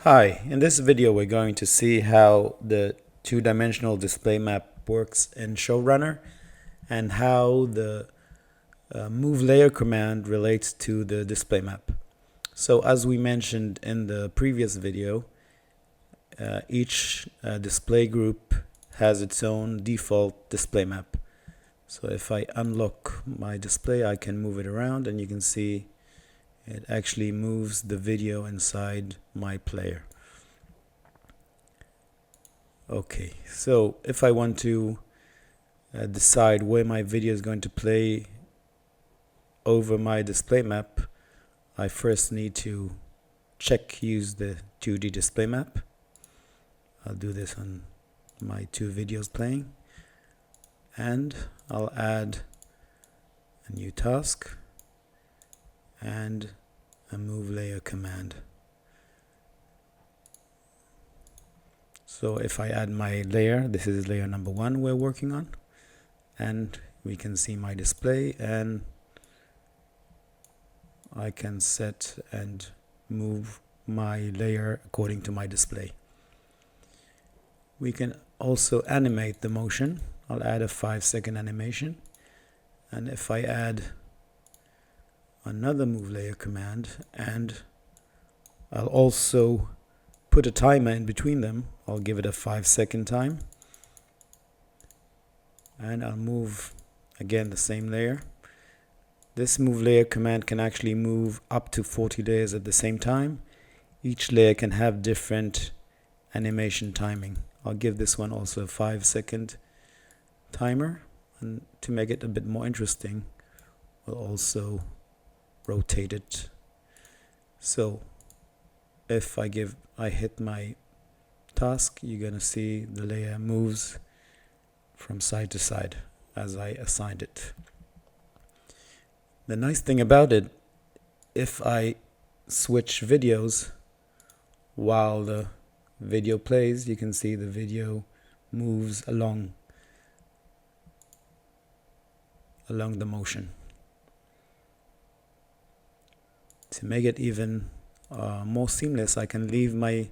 Hi, in this video we're going to see how the two-dimensional display map works in Showrunner and how the move layer command relates to the display map. So as we mentioned in the previous video, each display group has its own default display map. So if I unlock my display, I can move it around and you can see it actually moves the video inside my player. Okay, so if I want to decide where my video is going to play over my display map, I first need to use the 2D display map. I'll do this on my two videos playing, and I'll add a new task and a move layer command. So if I add my layer, this is layer number 1 we're working on, and we can see my display, and I can set and move my layer according to my display. We can also animate the motion. I'll add a 5-second animation, and if I add another move layer command, and I'll also put a timer in between them, I'll give it a 5-second time, and I'll move again the same layer. This move layer command can actually move up to 40 layers at the same time. Each layer can have different animation timing. I'll give this one also a 5-second timer, and to make it a bit more interesting, we'll also rotate it. So if I hit my task, you're gonna see the layer moves from side to side as I assigned it. The nice thing about it, if I switch videos while the video plays, you can see the video moves along the motion. To make it even more seamless, I can leave my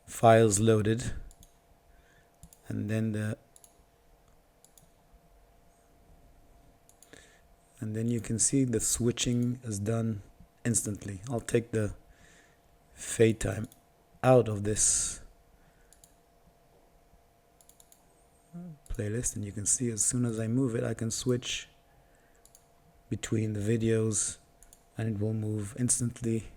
files loaded, and then you can see the switching is done instantly. I'll take the fade time out of this playlist, and you can see as soon as I move it, I can switch between the videos and it will move instantly